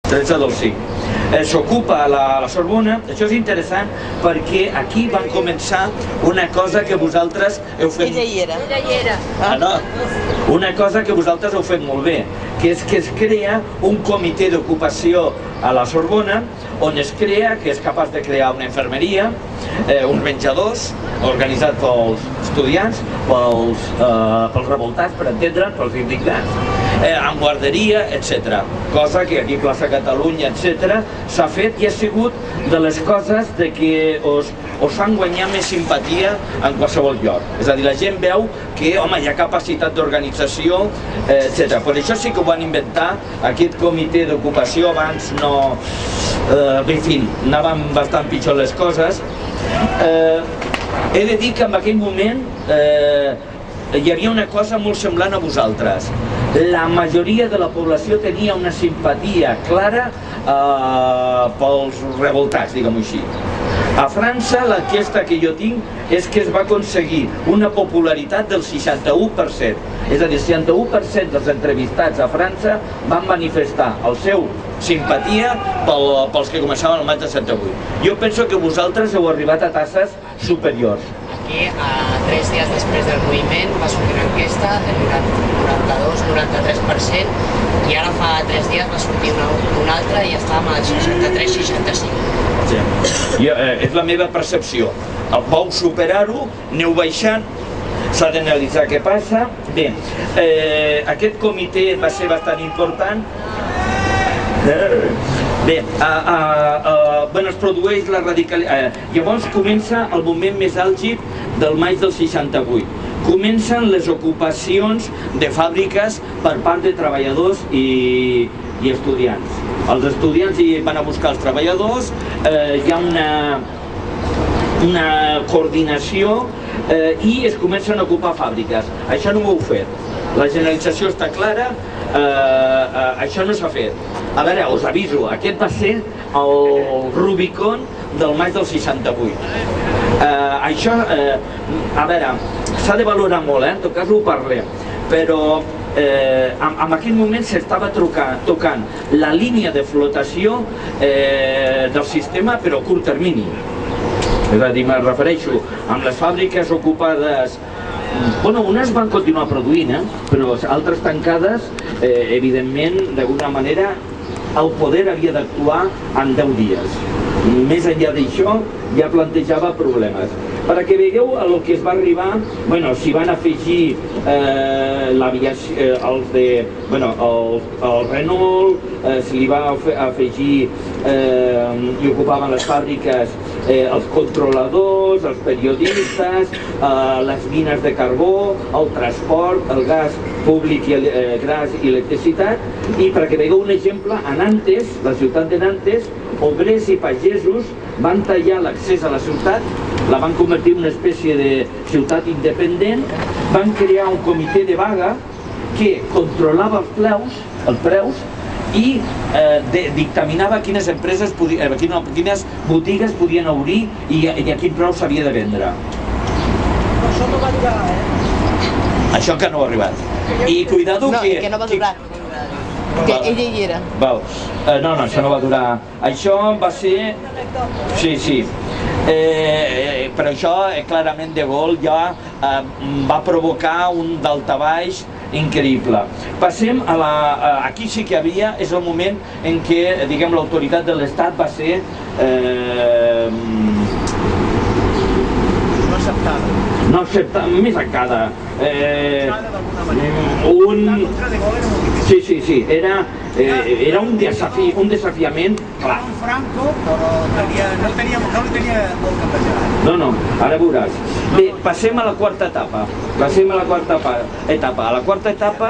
13 del 5. S'ocupa a la Sorbona. Això és interessant perquè aquí van començar una cosa que vosaltres heu fet... Ella hi era. Ah, no. Una cosa que vosaltres heu fet molt bé, que és que es crea un comitè d'ocupació a la Sorbona, on es crea, que és capaç de crear una infermeria, uns menjadors, organitzats pels estudiants, pels revoltats, per entendre'n, pels indignats, amb guarderia, etc. Cosa que aquí a Plaça Catalunya, etc., s'ha fet i ha sigut de les coses de que us fan guanyar més simpatia en qualsevol lloc. És a dir, la gent veu que, home, hi ha capacitat d'organització, etc. Per això sí que ho van inventar, aquest comitè d'ocupació. Abans no... En fi, anaven bastant pitjor les coses. He de dir que en aquell moment hi havia una cosa molt semblant a vosaltres. La majoria de la població tenia una simpatia clara pels revoltats, diguem-ho així. A França, l'enquesta que jo tinc és que es va aconseguir una popularitat del 61%. És a dir, el 61% dels entrevistats a França van manifestar el seu simpatia pels que començaven el maig de 78. Jo penso que vosaltres heu arribat a tasses superiors. Aquí, 3 dies després del moviment, va sortir una enquesta del 92-93%, i ara fa 3 dies va sortir una altra i estàvem al 63-65%. Sí. És la meva percepció. Vau superar-ho, aneu baixant, s'ha d'analitzar què passa. Bé, aquest comitè va ser bastant important. Bé, es produeix la radicalitat. Llavors comença el moment més àlgid del maig del 68. Comencen les ocupacions de fàbriques per part de treballadors i estudiants. Els estudiants hi van a buscar els treballadors, hi ha una coordinació i es comencen a ocupar fàbriques. Això no ho heu fet. La generalització està clara, això no s'ha fet. A veure, us aviso, aquest va ser el Rubicon del maig del 68. Això, a veure, s'ha de valorar molt, en tot cas ho parlem, però en aquell moment s'estava tocant la línia de flotació del sistema, però a curt termini. És a dir, me refereixo amb les fàbriques ocupades. Bueno, unes van continuar produint, però altres tancades, evidentment, d'alguna manera, el poder havia d'actuar en 10 dies. Més enllà d'això, ja plantejava problemes. Perquè veieu el que es va arribar, s'hi van afegir el Renault, se li va afegir i ocupaven les fàbriques els controladors, els periodistes, les mines de carbó, el transport, el gas públic, gas i electricitat. I perquè veieu un exemple, a Nantes, la ciutat de Nantes, obrers i pagesos van tallar l'accés a la ciutat, la van convertir en una espècie de ciutat independent, van crear un comitè de vaga que controlava els preus i dictaminava quines empreses, quines botigues podien obrir i a quin preu s'havia de vendre. Això no va durar, Això encara no ha arribat. I cuidado que... No, que no va durar. Que ella hi era. No, això no va durar. Això va ser... Sí. Però això, clarament, De Gaulle ja va provocar un daltabaix increïble. Passem a la... Aquí sí que havia, és el moment en què, diguem, l'autoritat de l'Estat va ser... No acceptada, més acada. Sí, era un desafiament clar. Franco, però no li tenia molt capellà. No, ara veuràs. Bé, passem a la quarta etapa. A la quarta etapa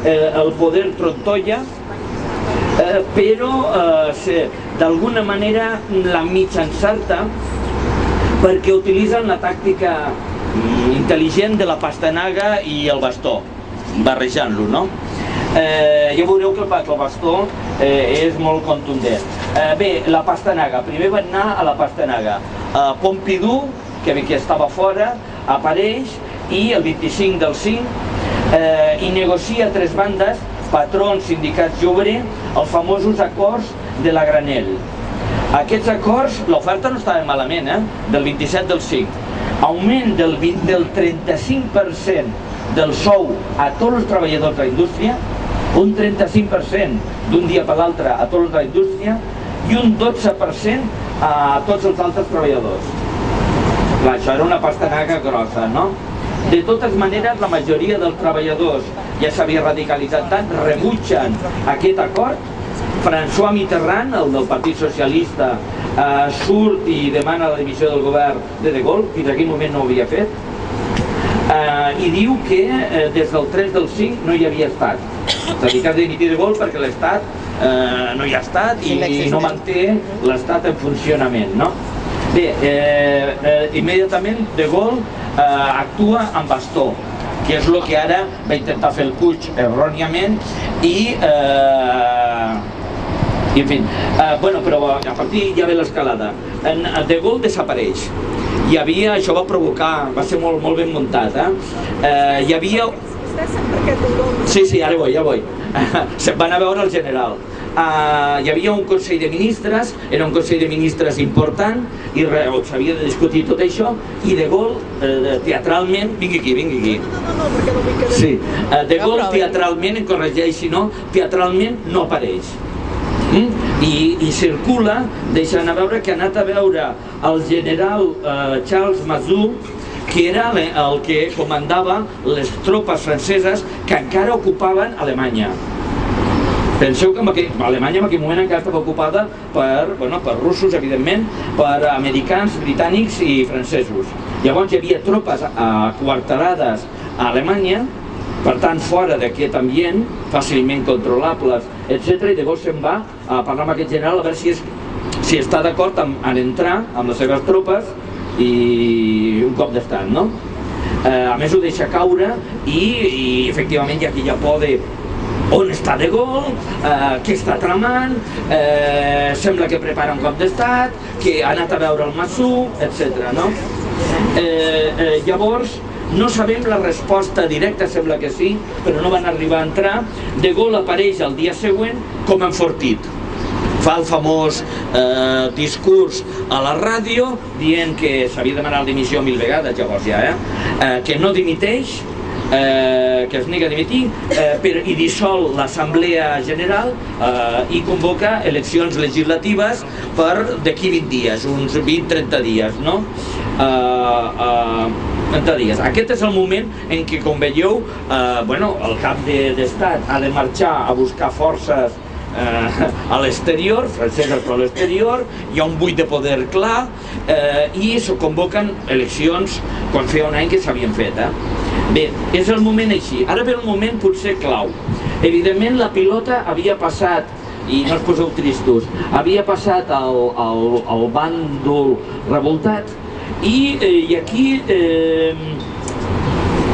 el poder trontolla, però d'alguna manera la mitjançarta perquè utilitzen la tàctica intel·ligent de la pastanaga i el bastó, barrejant-lo, no? Ja veureu que el bastó és molt contundent. Bé, la pastanaga, primer van anar a la pastanaga. Pompidou, que estava fora, apareix i el 25 del 5 i negocia 3 bandes patrons, sindicats i obrer, els famosos acords de la Granel. Aquests acords, l'oferta no estava malament, del 27 del 5. Augment del 35% del sou a tots els treballadors de la indústria, un 35% d'un dia per l'altre a tots els de la indústria i un 12% a tots els altres treballadors. Clar, això era una pastanaga grossa, no? De totes maneres, la majoria dels treballadors ja s'havia radicalitzat tant, rebutgen aquest acord. François Mitterrand, el del Partit Socialista, surt i demana la dimissió del govern de Gaulle, fins aquell moment no ho havia fet, i diu que des del 3 del 5 no hi havia estat. És a dir, que has de dimitir de Gaulle perquè l'estat no hi ha estat i no manté l'estat en funcionament, no? Bé, immediatament de Gaulle actua amb bastó, que és el que ara va intentar fer el Puig erròniament i en fi, bueno, però a partir ja ve l'escalada. De Gaulle desapareix. Hi havia, això va provocar, va ser molt ben muntat, hi havia... Sí, ara voy, ja voy. Se'n van a veure el general. Hi havia un Consell de Ministres, era un Consell de Ministres important, i s'havia de discutir tot això, i de Gaulle, teatralment, vingui aquí. Sí, de Gaulle teatralment, em corregeix si no, teatralment no apareix. I circula, deixant a veure que ha anat a veure el general Charles Mazou, que era el que comandava les tropes franceses que encara ocupaven Alemanya. Penseu que Alemanya en aquell moment encara estava ocupada per russos, evidentment, per americans, britànics i francesos. Llavors hi havia tropes aquarterades a Alemanya, per tant fora d'aquest ambient, fàcilment controlables, etc. I llavors se'n va a parlar amb aquest general a veure si està d'acord en entrar amb les seves tropes i un cop d'estat, no? A més ho deixa caure i efectivament hi ha aquella por de on està de Gaulle, què està tramant, sembla que prepara un cop d'estat, que ha anat a veure el Mazou, etc. Llavors no sabem la resposta directa, sembla que sí, però no van arribar a entrar. De Gaulle apareix el dia següent com enfortit. Fa el famós discurs a la ràdio dient que s'havia demanat la dimissió 1000 vegades, llavors ja, que no dimiteix, que es nega a dimitir i dissol l'Assemblea General i convoca eleccions legislatives per d'aquí 20 dies, uns 20-30 dies, no? 30 dies. Aquest és el moment en què, com veieu, el cap d'estat ha de marxar a buscar forces a l'exterior, franceses però a l'exterior, hi ha un buit de poder clar i se convoquen eleccions quan feia un any que s'havien fet. Bé, és el moment així. Ara ve el moment potser clau. Evidentment la pilota havia passat, i no us poseu tristos, havia passat al bàndol revoltat i aquí,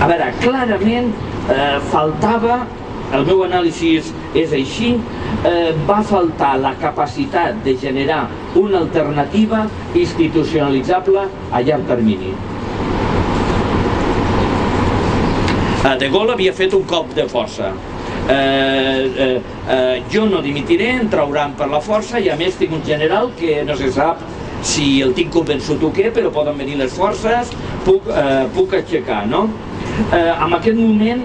a veure, clarament faltava, el meu anàlisi és així, va faltar la capacitat de generar una alternativa institucionalitzable a llarg termini. De Gaulle havia fet un cop de força. Jo no dimitiré, em trauran per la força i a més tinc un general que no se sap si el tinc convençut o què, però poden venir les forces, puc aixecar, no? En aquest moment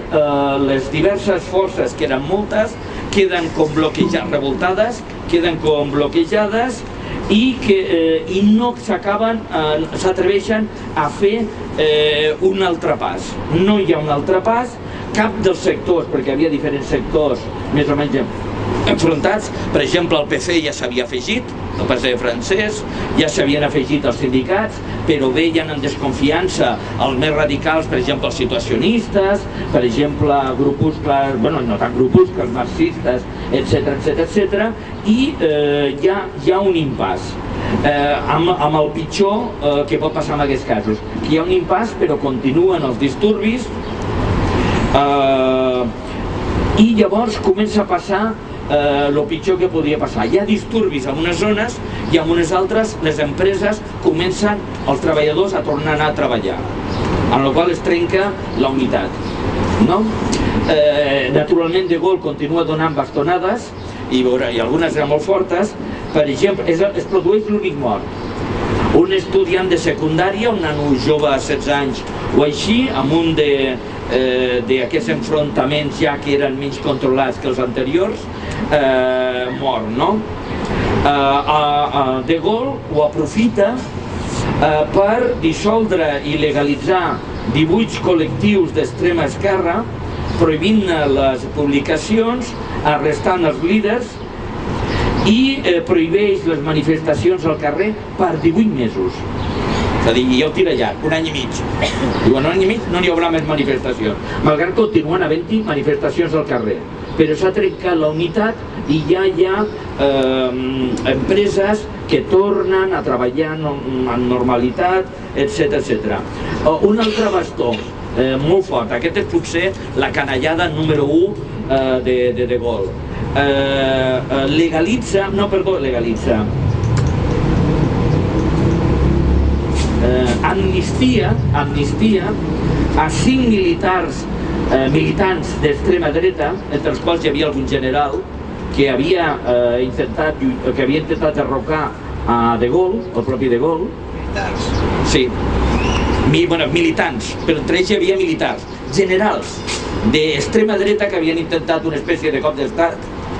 les diverses forces, que eren moltes, queden com bloquejades, revoltades, queden com bloquejades i no s'atreveixen a fer un altre pas. No hi ha un altre pas, cap dels sectors, perquè hi havia diferents sectors més o menys enfrontats. Per exemple, el PC ja s'havia afegit, el PC francès, ja s'havien afegit els sindicats, però veien en desconfiança els més radicals, per exemple els situacionistes, per exemple grupuscles, bueno, no tan grupuscles, marxistes, etc. I hi ha un impàs. Amb el pitjor que pot passar en aquests casos. Hi ha un impàs, però continuen els disturbis i llavors comença a passar el pitjor que podia passar. Hi ha disturbis en unes zones i en unes altres les empreses comencen, els treballadors, a tornar a anar a treballar, amb la qual cosa es trenca la unitat. no? Naturalment De Gaulle continua donant bastonades i algunes eren molt fortes. Per exemple, es produeix l'únic mort. Un estudiant de secundària, un nano jove de 16 anys o així, amb un d'aquests enfrontaments ja que eren menys controlats que els anteriors, mor, no? De Gaulle ho aprofita per dissoldre i legalitzar 18 col·lectius d'extrema esquerra, prohibint les publicacions, arrestant els líders i prohibeix les manifestacions al carrer per 18 mesos. És a dir, ja ho tira llarg, un any i mig. Diuen, un any i mig no n'hi haurà més manifestacions. Malgrat que continuen havent-hi manifestacions al carrer. Però s'ha trencat la unitat i ja hi ha empreses que tornen a treballar en normalitat, etc. Un altre bastó molt fort, aquest és potser la canallada número 1 de Gaulle. Legalitza amnistia a 5 militants d'extrema dreta, entre els quals hi havia algun general que havia intentat derrocar a De Gaulle, el propi De Gaulle. Sí, militants, però entre ells hi havia militars, generals d'extrema dreta que havien intentat una espècie de cop d'estat.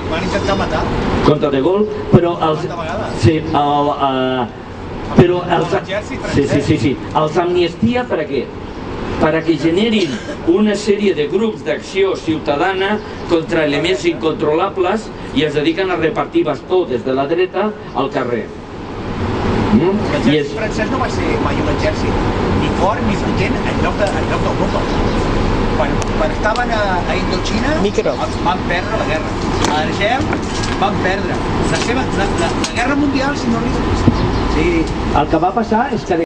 Van intentar matar? Contra De Gaulle, però els... Sí, però els amnistia per a què? Per a que generin una sèrie de grups d'acció ciutadana contra elements incontrolables i es dediquen a repartir bastó des de la dreta al carrer. L'exèrcit francès no va ser mai un exèrcit ni fort ni potent en lloc d'Europa. Quan estaven a Indochina van perdre la guerra. A Argel van perdre. La guerra mundial, si no li... El que va passar és que